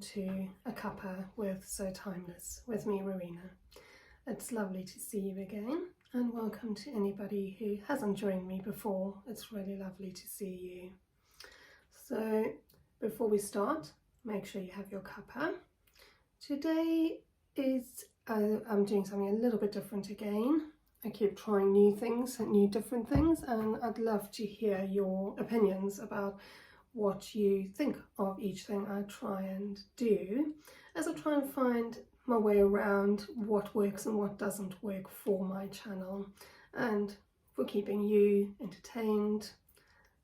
to a cuppa with So Timeless with me, Rowena. It's lovely to see you again, and welcome to anybody who hasn't joined me before. It's really lovely to see you. So before we start, make sure you have your cuppa. Today is I'm doing something a little bit different again. I keep trying new things and new different things, and I'd love to hear your opinions about what you think of each thing I try and do, as I try and find my way around what works and what doesn't work for my channel, and for keeping you entertained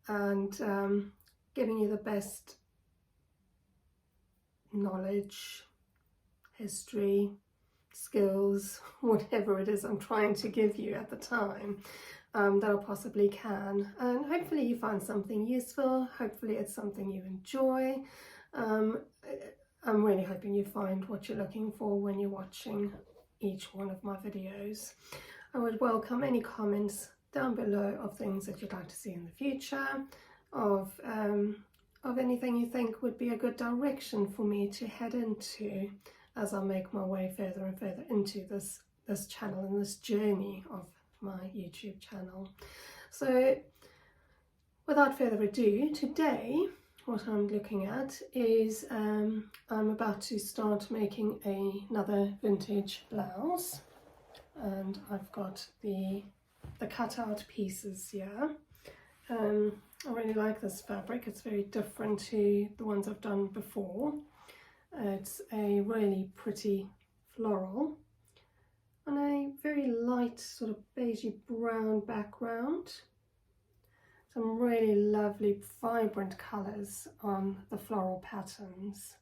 and giving you the best knowledge, history, skills, whatever it is I'm trying to give you at the time, that I possibly can. And hopefully you find something useful, hopefully it's something you enjoy. I'm really hoping you find what you're looking for when you're watching each one of my videos. I would welcome any comments down below of things that you'd like to see in the future, of anything you think would be a good direction for me to head into as I make my way further and further into this channel and this journey of my YouTube channel. So without further ado, today what I'm looking at is I'm about to start making another vintage blouse, and I've got the cutout pieces here. I really like this fabric. It's very different to the ones I've done before. It's a really pretty floral on a very light sort of beigey brown background. Some really lovely vibrant colours on the floral patterns,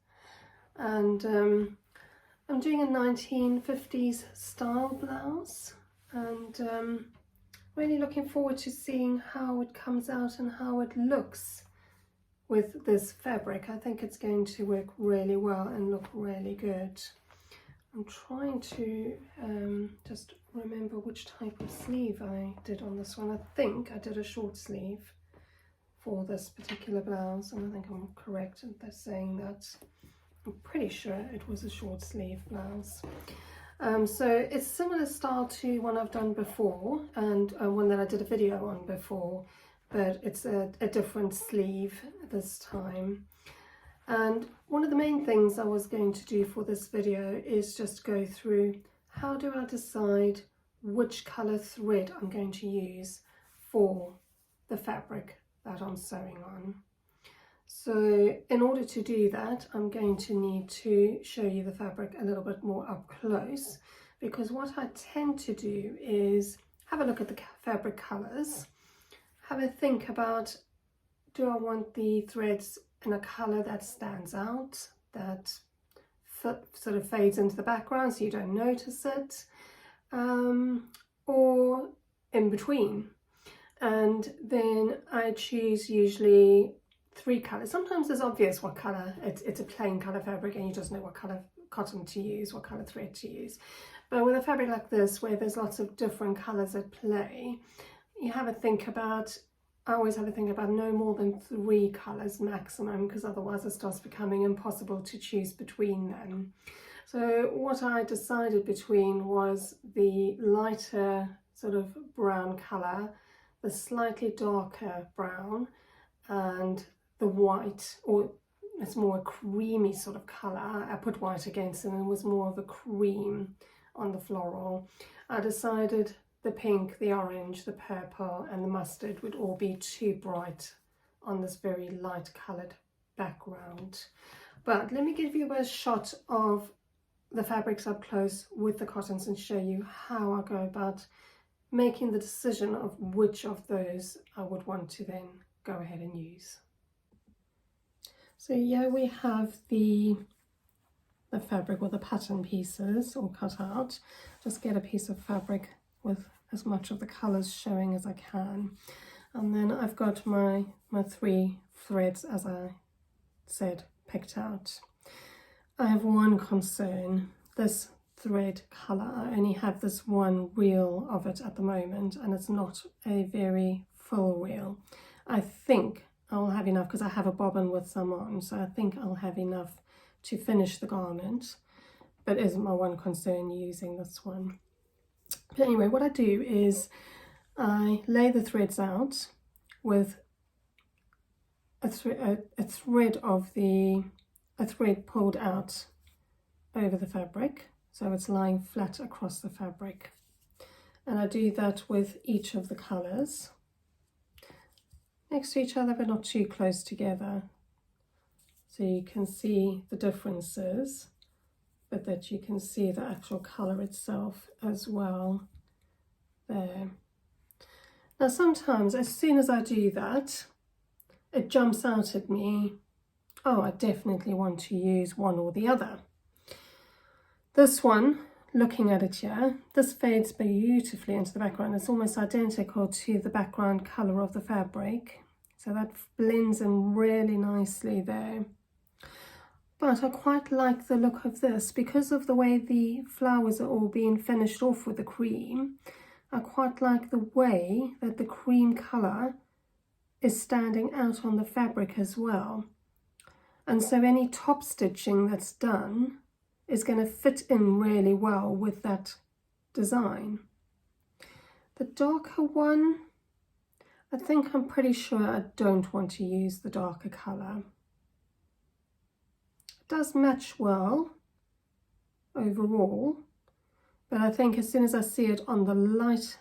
and I'm doing a 1950s style blouse, and really looking forward to seeing how it comes out and how it looks with this fabric. I think it's going to work really well and look really good. I'm trying to just remember which type of sleeve I did on this one. I think I did a short sleeve for this particular blouse, and I think I'm correct in saying that. I'm pretty sure it was a short sleeve blouse. So it's similar style to one I've done before, and one that I did a video on before, but it's a different sleeve this time. And one of the main things I was going to do for this video is just go through how do I decide which colour thread I'm going to use for the fabric that I'm sewing on. So in order to do that, I'm going to need to show you the fabric a little bit more up close, because what I tend to do is have a look at the fabric colours, have a think about, do I want the threads in a colour that stands out, that sort of fades into the background so you don't notice it, or in between. And then I choose usually 3 colours. Sometimes it's obvious what colour, it's a plain colour fabric and you just know what colour cotton to use, what colour thread to use. But with a fabric like this, where there's lots of different colours at play, you have a think about, I always have a think about no more than 3 colours maximum, because otherwise it starts becoming impossible to choose between them. So what I decided between was the lighter sort of brown colour, the slightly darker brown, and the white, or it's more a creamy sort of colour. I put white against it and it was more of a cream on the floral. I decided the pink, the orange, the purple and the mustard would all be too bright on this very light coloured background. But let me give you a shot of the fabrics up close with the cottons and show you how I go about making the decision of which of those I would want to then go ahead and use. So here we have the fabric or the pattern pieces all cut out. Just get a piece of fabric with as much of the colours showing as I can, and then I've got my 3 threads, as I said, picked out. I have one concern. This thread colour, I only have this one reel of it at the moment, and it's not a very full reel. I think I'll have enough, because I have a bobbin with some on, so I think I'll have enough to finish the garment, but isn't my one concern using this one. But anyway, what I do is I lay the threads out with a thread pulled out over the fabric, so it's lying flat across the fabric. And I do that with each of the colours next to each other, but not too close together, so you can see the differences, but that you can see the actual colour itself as well there. Now sometimes as soon as I do that, it jumps out at me, oh, I definitely want to use one or the other. This one, looking at it here, this fades beautifully into the background. It's almost identical to the background colour of the fabric, so that blends in really nicely there. But I quite like the look of this because of the way the flowers are all being finished off with the cream. I quite like the way that the cream colour is standing out on the fabric as well. And so any top stitching that's done is going to fit in really well with that design. The darker one, I think I'm pretty sure I don't want to use the darker colour. It does match well overall, but I think as soon as I see it on the light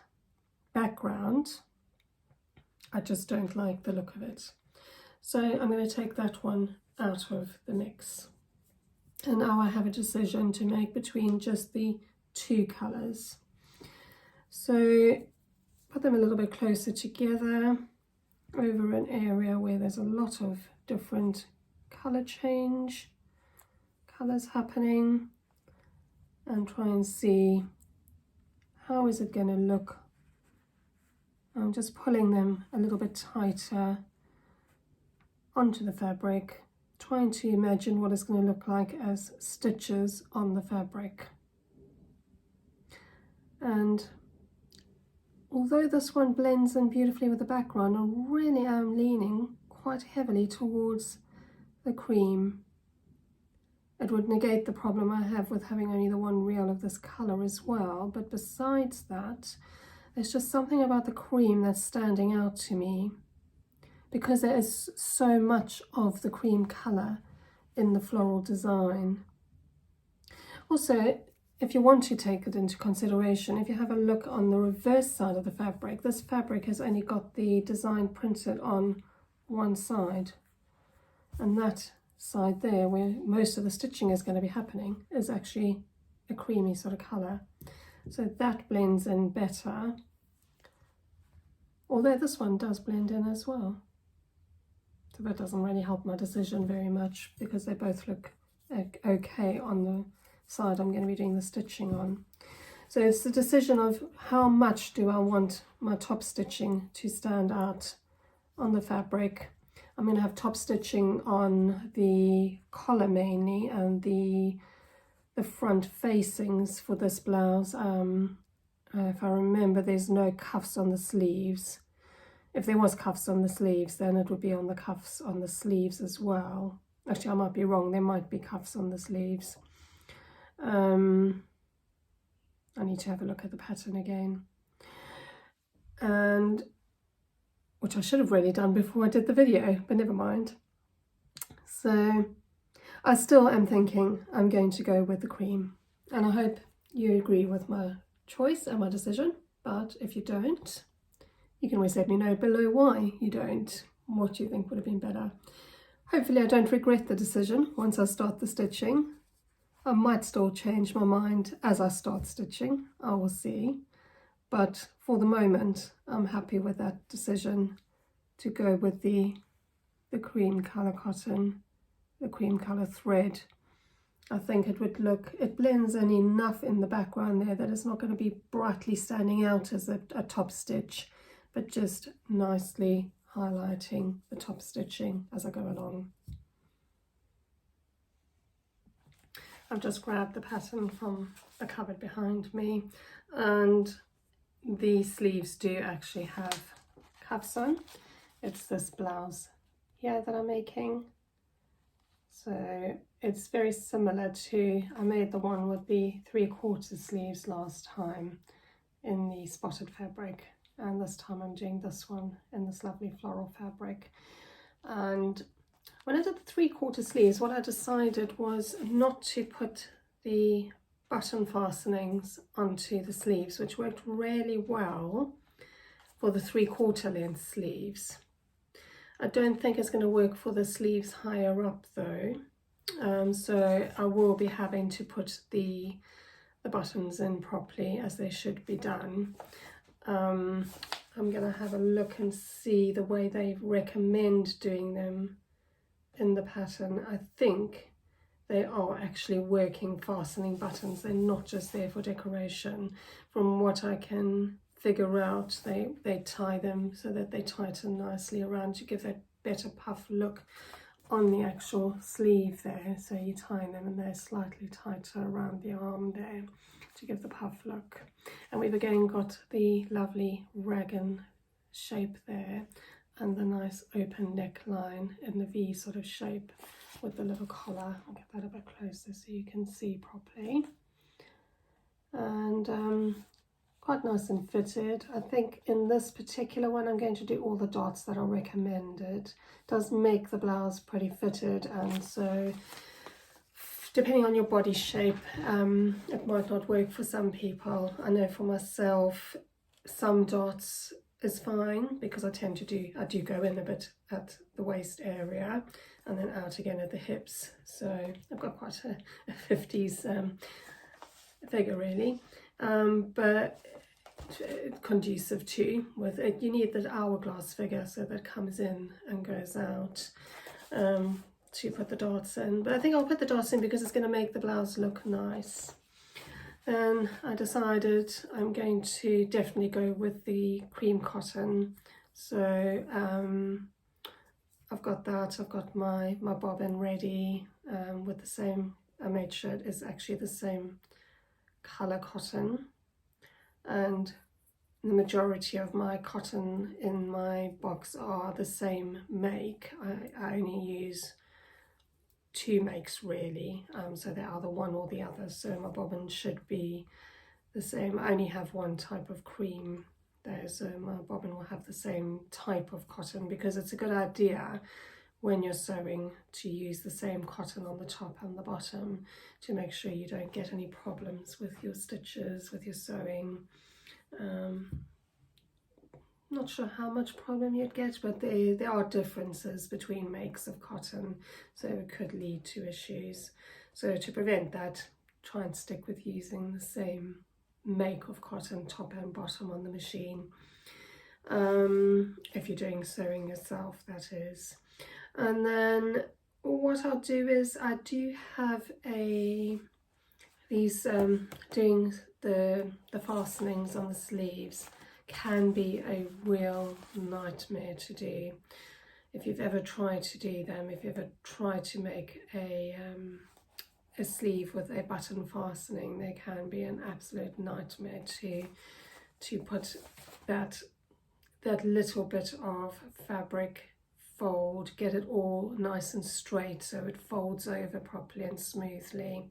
background, I just don't like the look of it. So I'm going to take that one out of the mix. And now I have a decision to make between just the two colours. So put them a little bit closer together over an area where there's a lot of different colour change, colours happening, and try and see how is it going to look. I'm just pulling them a little bit tighter onto the fabric, trying to imagine what it's going to look like as stitches on the fabric. And although this one blends in beautifully with the background, I really am leaning quite heavily towards the cream. It would negate the problem I have with having only the one reel of this colour as well, but besides that, there's just something about the cream that's standing out to me, because there is so much of the cream colour in the floral design. Also, if you want to take it into consideration, if you have a look on the reverse side of the fabric, this fabric has only got the design printed on one side, and that side there, where most of the stitching is going to be happening, is actually a creamy sort of colour. So that blends in better, although this one does blend in as well. So that doesn't really help my decision very much, because they both look okay on the side I'm going to be doing the stitching on. So it's the decision of how much do I want my top stitching to stand out on the fabric. I'm going to have top stitching on the collar mainly, and the front facings for this blouse. If I remember, there's no cuffs on the sleeves. If there was cuffs on the sleeves, then it would be on the cuffs on the sleeves as well. Actually, I might be wrong, there might be cuffs on the sleeves. I need to have a look at the pattern again, and which I should have really done before I did the video, but never mind. So I still am thinking I'm going to go with the cream, and I hope you agree with my choice and my decision. But if you don't, you can always let me know below why you don't, what you think would have been better. Hopefully I don't regret the decision once I start the stitching. I might still change my mind as I start stitching, I will see. But for the moment, I'm happy with that decision to go with the cream colour cotton, the cream colour thread. I think it would look, it blends in enough in the background there that it's not going to be brightly standing out as a top stitch, but just nicely highlighting the top stitching as I go along. I've just grabbed the pattern from the cupboard behind me, and the sleeves do actually have cuffs on. It's this blouse here that I'm making. So it's very similar to, I made the one with the 3/4 sleeves last time in the spotted fabric, and this time I'm doing this one in this lovely floral fabric. And when I did the 3/4 sleeves, what I decided was not to put the button fastenings onto the sleeves, which worked really well for the 3/4 length sleeves. I don't think it's going to work for the sleeves higher up though, so I will be having to put the buttons in properly as they should be done. I'm going to have a look and see the way they recommend doing them in the pattern. I think they are actually working fastening buttons, they're not just there for decoration. From what I can figure out, they tie them so that they tighten nicely around to give that better puff look on the actual sleeve there. So you tie them and they're slightly tighter around the arm there to give the puff look. And we've again got the lovely raglan shape there and the nice open neckline in the V sort of shape with the little collar. I'll get that a bit closer so you can see properly. And quite nice and fitted. I think in this particular one I'm going to do all the dots that are recommended. It does make the blouse pretty fitted, and so depending on your body shape, it might not work for some people. I know for myself some dots is fine because I do go in a bit at the waist area and then out again at the hips. So I've got quite a 50s figure really, but conducive to with it. You need that hourglass figure so that comes in and goes out to put the dots in. But I think I'll put the dots in because it's going to make the blouse look nice. Then I decided I'm going to definitely go with the cream cotton. So I've got that, I've got my bobbin ready with the same, I made sure it is actually the same colour cotton, and the majority of my cotton in my box are the same make. I only use 2 makes really, so they're either one or the other, so my bobbin should be the same. I only have one type of cream there, so my bobbin will have the same type of cotton, because it's a good idea when you're sewing to use the same cotton on the top and the bottom to make sure you don't get any problems with your stitches, with your sewing. Not sure how much problem you'd get, but there are differences between makes of cotton, so it could lead to issues. So to prevent that, try and stick with using the same make of cotton, top and bottom, on the machine. If you're doing sewing yourself, that is. And then what I'll do is I do have these doing the fastenings on the sleeves can be a real nightmare to do. If you've ever tried to do them, if you've ever tried to make a sleeve with a button fastening, they can be an absolute nightmare to put that little bit of fabric fold, get it all nice and straight so it folds over properly and smoothly,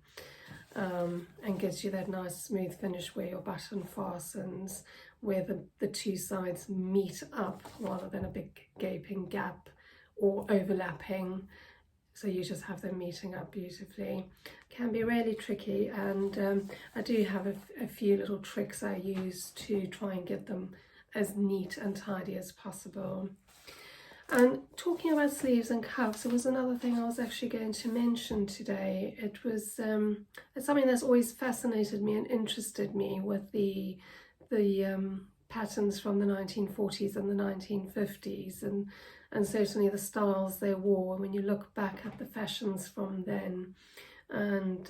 and gives you that nice smooth finish where your button fastens, where the 2 sides meet up rather than a big gaping gap or overlapping. So you just have them meeting up beautifully. Can be really tricky, and I do have a few little tricks I use to try and get them as neat and tidy as possible. And talking about sleeves and cuffs, it was another thing I was actually going to mention today. It was it's something that's always fascinated me and interested me with the patterns from the 1940s and the 1950s, and certainly the styles they wore. When you look back at the fashions from then, and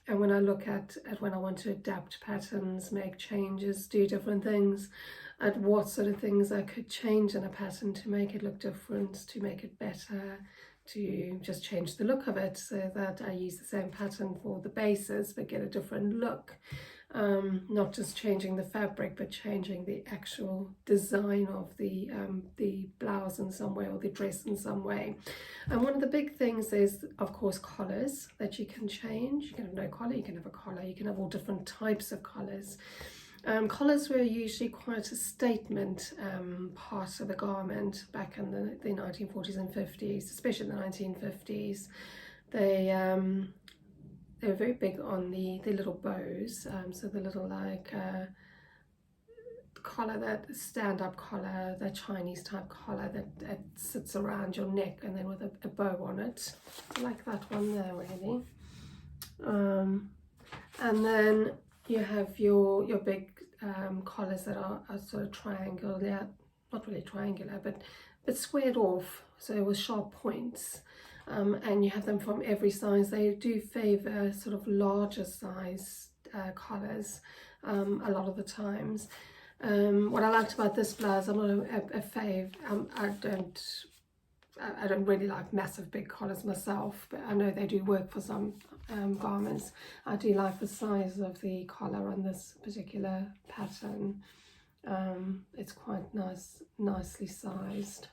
when I look at when I want to adapt patterns, make changes, do different things, at what sort of things I could change in a pattern to make it look different, to make it better, to just change the look of it so that I use the same pattern for the bases but get a different look. not just changing the fabric but changing the actual design of the blouse in some way, or the dress in some way. And one of the big things is, of course, collars that you can change. You can have no collar, you can have a collar, you can have all different types of collars. Collars were usually quite a statement part of the garment back in the 1940s and 50s, especially the 1950s. They were very big on the little bows, so the little like collar, that stand-up collar, the Chinese type collar that sits around your neck and then with a bow on it. I like that one there really. And then you have your big collars that are sort of triangular, not really triangular, but squared off, so with sharp points. And you have them from every size. They do favour sort of larger size collars a lot of the times. What I liked about this blouse, I'm not a fave. I don't really like massive big collars myself, but I know they do work for some garments. I do like the size of the collar on this particular pattern. It's quite nicely sized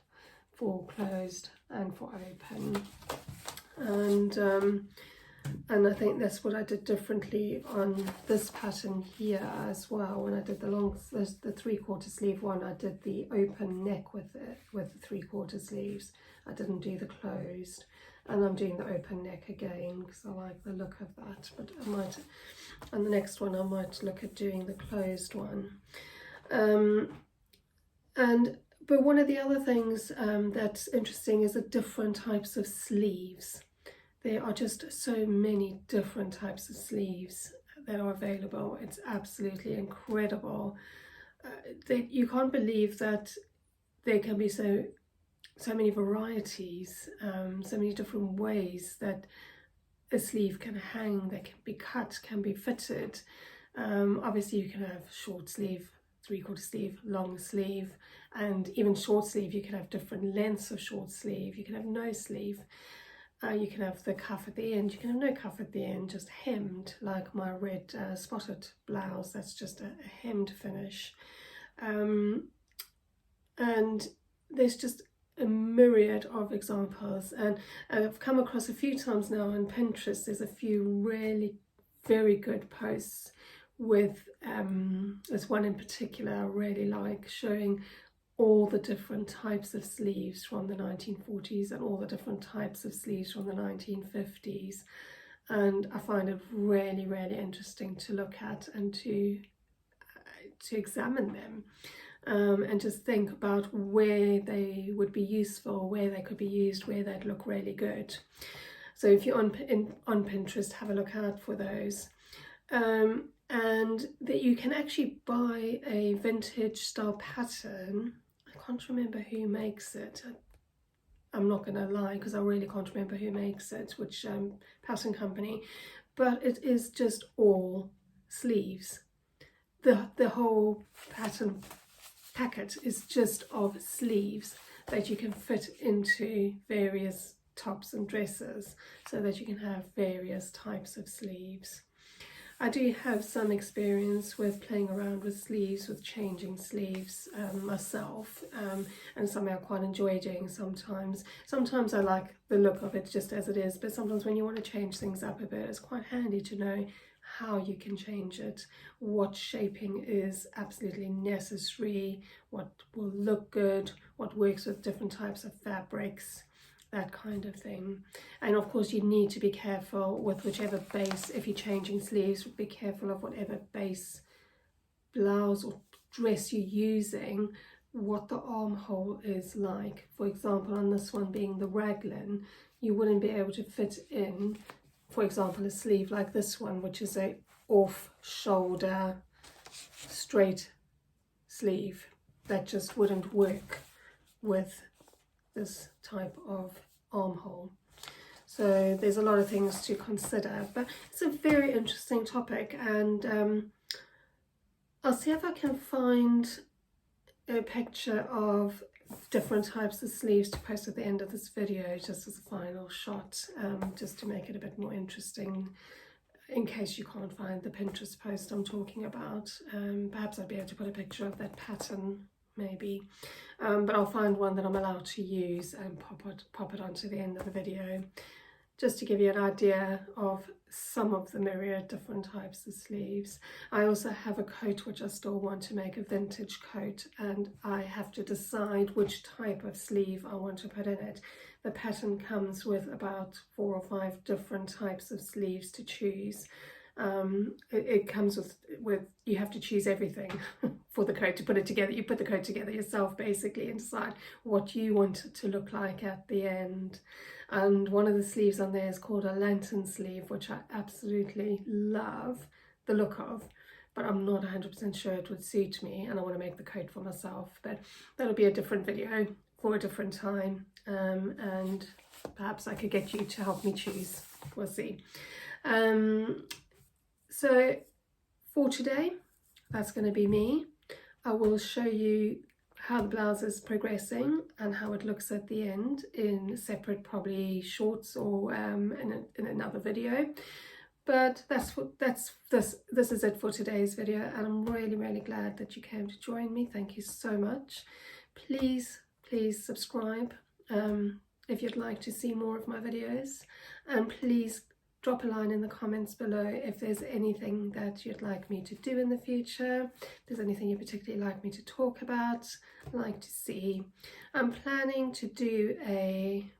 for closed and for open, and I think that's what I did differently on this pattern here as well. When I did the 3/4 sleeve one, I did the open neck with the 3/4 sleeves. I didn't do the closed, and I'm doing the open neck again because I like the look of that. But I might, on the next one, I might look at doing the closed one. But one of the other things that's interesting is the different types of sleeves. There are just so many different types of sleeves that are available. It's absolutely incredible. You can't believe that there can be so many varieties, so many different ways that a sleeve can hang, that can be cut, can be fitted. Obviously you can have short sleeve, 3/4 sleeve, long sleeve, and even short sleeve. You can have different lengths of short sleeve. You can have no sleeve. You can have the cuff at the end. You can have no cuff at the end, just hemmed, like my red spotted blouse. That's just a hemmed finish. And there's just a myriad of examples, and I've come across a few times now on Pinterest. There's a few really very good posts with there's one in particular I really like, showing all the different types of sleeves from the 1940s and all the different types of sleeves from the 1950s, and I find it really interesting to look at and to examine them, and just think about where they would be useful, where they could be used, where they'd look really good. So if you're on Pinterest, have a look out for those. And that you can actually buy a vintage style pattern. I can't remember who makes it. I'm not going to lie, because I really can't remember who makes it, which pattern company, but it is just all sleeves. The whole pattern packet is just of sleeves that you can fit into various tops and dresses, so that you can have various types of sleeves. I do have some experience with playing around with sleeves, with changing sleeves myself, and something I quite enjoy doing sometimes. Sometimes I like the look of it just as it is, but sometimes when you want to change things up a bit, it's quite handy to know how you can change it, what shaping is absolutely necessary, what will look good, what works with different types of fabrics, that kind of thing. And of course you need to be careful with whichever base, if you're changing sleeves, be careful of whatever base blouse or dress you're using, what the armhole is like. For example, on this one being the raglan, you wouldn't be able to fit in, for example, a sleeve like this one, which is a off shoulder straight sleeve. That just wouldn't work with this type of armhole. So there's a lot of things to consider, but it's a very interesting topic, and I'll see if I can find a picture of different types of sleeves to post at the end of this video, just as a final shot, just to make it a bit more interesting in case you can't find the Pinterest post I'm talking about. Perhaps I'll be able to put a picture of that pattern, maybe. But I'll find one that I'm allowed to use and pop it onto the end of the video, just to give you an idea of some of the myriad different types of sleeves. I also have a coat which I still want to make a vintage coat, and I have to decide which type of sleeve I want to put in it. The pattern comes with about 4 or 5 different types of sleeves to choose. It comes with you have to choose everything for the coat to put it together. You put the coat together yourself basically and decide what you want it to look like at the end. And one of the sleeves on there is called a lantern sleeve, which I absolutely love the look of, but I'm not 100% sure it would suit me, and I want to make the coat for myself. But that'll be a different video for a different time, and perhaps I could get you to help me choose. We'll see. So for today, that's going to be me. I will show you how the blouse is progressing and how it looks at the end in separate, probably shorts or in another video. But this is it for today's video, and I'm really glad that you came to join me. Thank you so much. Please subscribe if you'd like to see more of my videos, and please drop a line in the comments below if there's anything that you'd like me to do in the future, if there's anything you particularly like me to talk about, like to see. I'm planning to do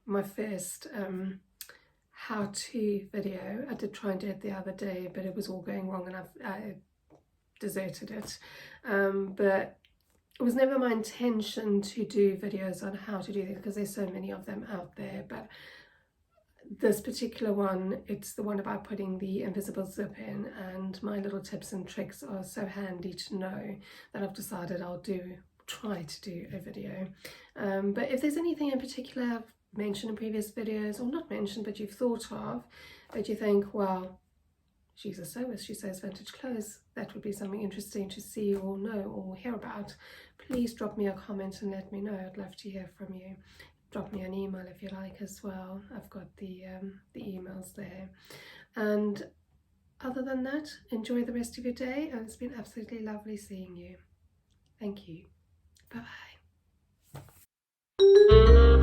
my first how-to video. I did try and do it the other day, but it was all going wrong and I deserted it. But it was never my intention to do videos on how to do this, because there's so many of them out there. But this particular one, it's the one about putting the invisible zip in, and my little tips and tricks are so handy to know that I've decided I'll try to do a video. But if there's anything in particular I've mentioned in previous videos, or not mentioned but you've thought of, that you think, well, she's a sewist, she sews vintage clothes, that would be something interesting to see or know or hear about, please drop me a comment and let me know. I'd love to hear from you. Drop me an email if you like as well. I've got the emails there. And other than that, enjoy the rest of your day, and it's been absolutely lovely seeing you. Thank you. Bye bye.